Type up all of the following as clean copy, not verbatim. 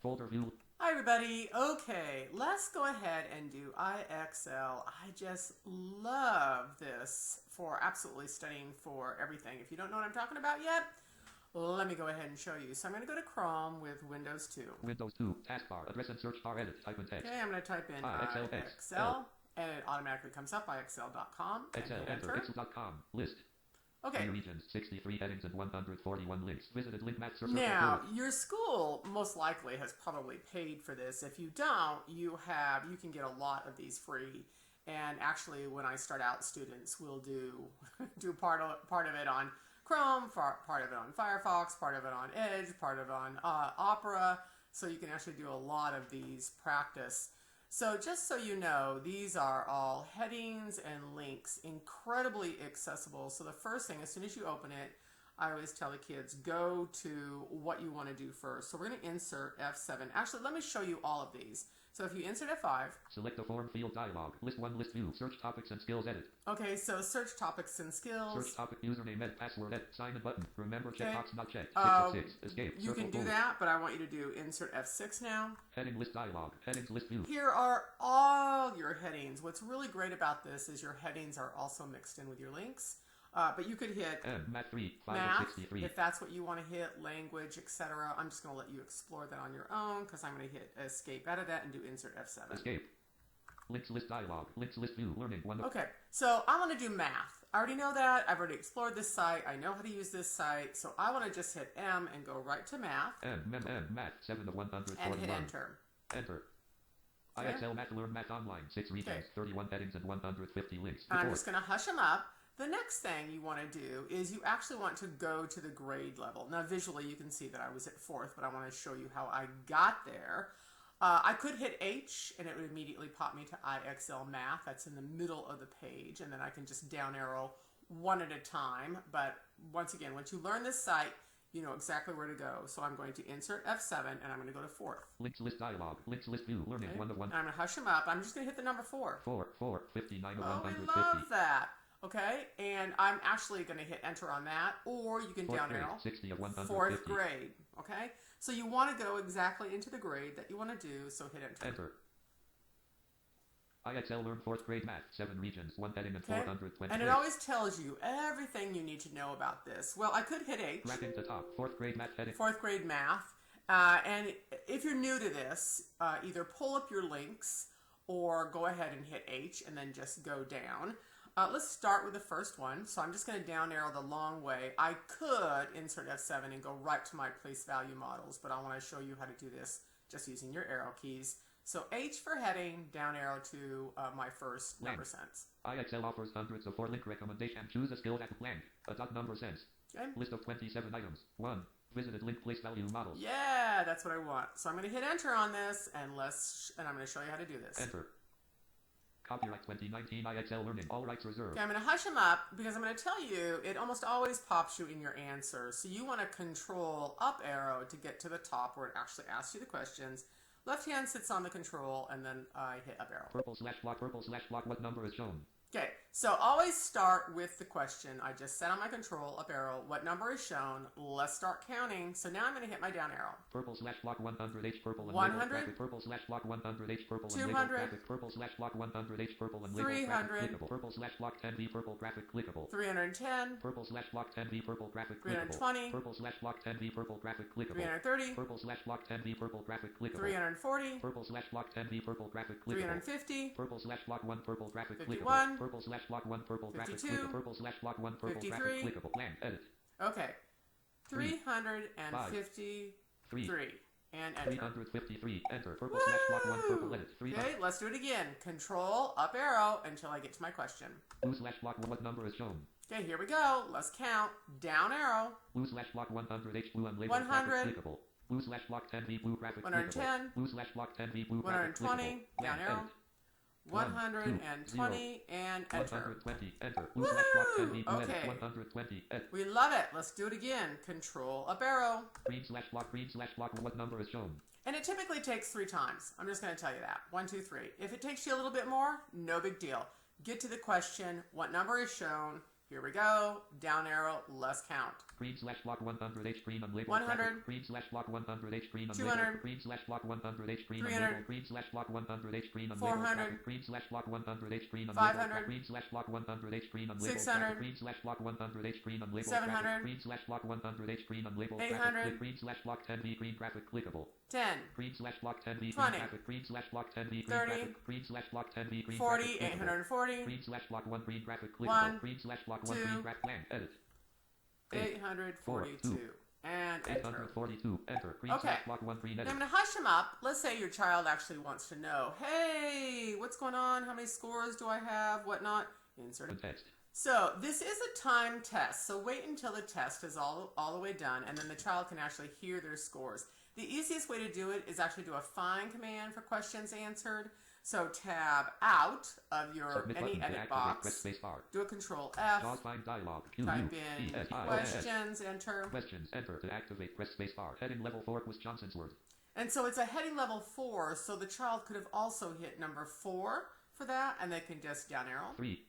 Folder view. Hi everybody. Okay, let's go ahead and do IXL. I just love this for absolutely studying for everything. If you don't know what I'm talking about yet, let me go ahead and show you. So I'm going to go to Chrome with Windows 2. Windows 2, taskbar, address and search bar, edit, type in text. Okay, I'm going to type in IXL, IXL, and it automatically comes up, IXL.com. Excel, enter, Excel.com, list. Okay. Regions, 63 headings and 141 links. Visited link map search. Now, your school most likely has probably paid for this. If you don't, you can get a lot of these free. And actually, when I start out, students will do part of it on Chrome, part of it on Firefox, part of it on Edge, part of it on Opera. So you can actually do a lot of these practice. So just so you know, these are all headings and links, incredibly accessible. So the first thing, as soon as you open it, I always tell the kids, go to what you want to do first. So we're going to insert F7. Actually, let me show you all of these. So if you insert F5. Select the form field dialog. List 1, list view. Search topics and skills, edit. Okay, so search topics and skills. Search topic, username, edit, password, edit, sign in button. Remember, checkbox not checked. 6, escape. You can do that, but I want you to do insert F6 now. Heading list dialog. Headings list view. Here are all your headings. What's really great about this is your headings are also mixed in with your links. But you could hit Math 3, 5 math, of 63. if that's what you want to hit, language, etc. I'm just going to let you explore that on your own because I'm going to hit escape out of that and do insert F7. Escape. Links list dialog. Links list view. Learning. Okay, so I want to do math. I already know that. I've already explored this site. I know how to use this site. So I want to just hit M and go right to math. Math 7 of 141. And hit enter. Enter. IXL Math Learn Math Online. 6 regions, 31 headings, and 150 links. And I'm just going to hush them up. The next thing you want to do is you actually want to go to the grade level. Now visually you can see that I was at 4th, but I want to show you how I got there. I could hit H and it would immediately pop me to IXL Math. That's in the middle of the page, and then I can just down arrow one at a time. But once again, once you learn this site, you know exactly where to go. So I'm going to insert F7 and I'm going to go to 4th. Links list dialog. Links list view. Learning. Okay. 1 of 1. And I'm going to hush them up. I'm just going to hit the number 4. 4, 59 of Oh, 150. we love that. Okay, and I'm actually going to hit enter on that, or you can down arrow 60 of 150. 4th grade. Okay, so you want to go exactly into the grade that you want to do, so hit enter. IXL Learn 4th grade math, 7 regions, 1 heading and 420. And it always tells you everything you need to know about this. Well, I could hit H. Tracking to top, 4th grade math heading. 4th grade math. And if you're new to this, either pull up your links or go ahead and hit H and then just go down. Let's start with the first one. So I'm just going to down arrow the long way. I could insert F7 and go right to my place value models, but I want to show you how to do this just using your arrow keys. So H for heading, down arrow to my first number sense. IXL offers hundreds of 4-link recommendations. Choose a skill at blank. A dot number sense. Okay. List of 27 items. 1. Visited link place value models. Yeah, that's what I want. So I'm going to hit enter on this, and I'm going to show you how to do this. Enter. Copyright 2019 IXL Learning. All rights reserved. Okay, I'm going to hush them up because I'm going to tell you it almost always pops you in your answer. So you want to control up arrow to get to the top where it actually asks you the questions. Left hand sits on the control, and then I hit up arrow. Purple slash block, what number is shown? Okay, so always start with the question. I just set on my control, up arrow, what number is shown? Let's start counting. So now I'm going to hit my down arrow. Purple slash block 100H purple and 100. Purple slash block 100H purple 200. and purple slash block 100H purple and 300. clickable. Purple slash block 10V purple graphic clickable. 310. Purple slash block 10V purple graphic clickable. 320. Purple slash block 10V purple graphic clickable. 330. Purple slash block 10V purple graphic clickable. 340. Purple slash block 10V purple graphic clickable. 350. Purple slash block 1 purple graphic clickable. 51. Purple slash block 1 purple graphic 52. clickable. Purple slash block 1 purple 53. graphic clickable. Blank. Edit. Okay. 353. And enter. 353. Enter. Purple slash block 1 purple edit. Okay, let's do it again. Control up arrow until I get to my question. Blue slash block what number is shown? Okay, here we go. Let's count. Down arrow. Blue slash block 100H blue and label 100. graphic clickable. Blue slash block 10V blue graphic 110. clickable. Blue slash block 10V blue graphic 120. clickable. Down arrow. 120 and enter. 120 enter. Blue slash block 10V blue edit. Okay. 120 edit. We love it. Let's do it again. Control up arrow. Green slash block what number is shown? And it typically takes 3 times. I'm just going to tell you that. 1, 2, 3. If it takes you a little bit more, no big deal. Get to the question. What number is shown? Here we go. Down arrow, less count. Green slash block 100 H green unlabeled. 100. Green slash block 100 H green unlabeled. 200. Green slash block 100 H green 300. unlabeled. Green slash block 100 H green unlabeled. 400. Green slash block 100 H green unlabeled. 500. Green slash block 100 H green unlabeled. 600. Green slash block 100 H green unlabeled. 700. Green slash block 100 H green unlabeled. 800. Green slash block 10V green graphic clickable. 10. Green slash block 10V green 20. graphic. Green slash block 10V green 30. graphic. Green slash block 10V green 40. graphic clickable. 840. Green slash block 1 green graphic clickable. 1, Green slash block 1 2, green graphic blank edit. 842. And enter. 842 enter. Green Okay. slash block 1 green Now edit. I'm going to hush them up. Let's say your child actually wants to know, hey, what's going on? How many scores do I have? Whatnot. Insert it. Text. So this is a timed test. So wait until the test is all the way done, and then the child can actually hear their scores. The easiest way to do it is actually do a find command for questions answered. So tab out of your Submit any button to edit activate, box. press space bar. Do a control F. Pause find dialog. Type in questions. Enter. Questions enter to activate, press space bar. Heading level 4 was Johnson's word. And so it's a heading level 4. So the child could have also hit number 4 for that, and they can just down arrow. 3.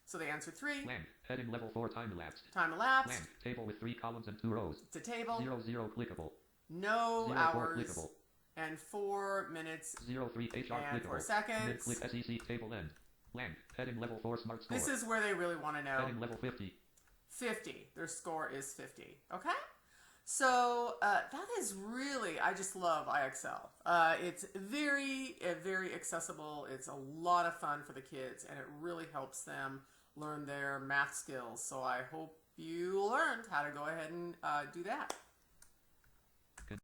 So they answered 3. Blank. Heading level 4 time elapsed. Time elapsed. Blank. Table with 3 columns and 2 rows. It's a table. 0 clickable. No 0 hours. clickable. And 4 minutes 03 HR and clickable. 4 seconds. Mid click SEC table end. Blank. Heading level 4 smart score. This is where they really want to know. Heading level 50. 50. Their score is 50. Okay? So that is really, I just love IXL. It's very accessible. It's a lot of fun for the kids, and it really helps them learn their math skills. So I hope you learned how to go ahead and do that.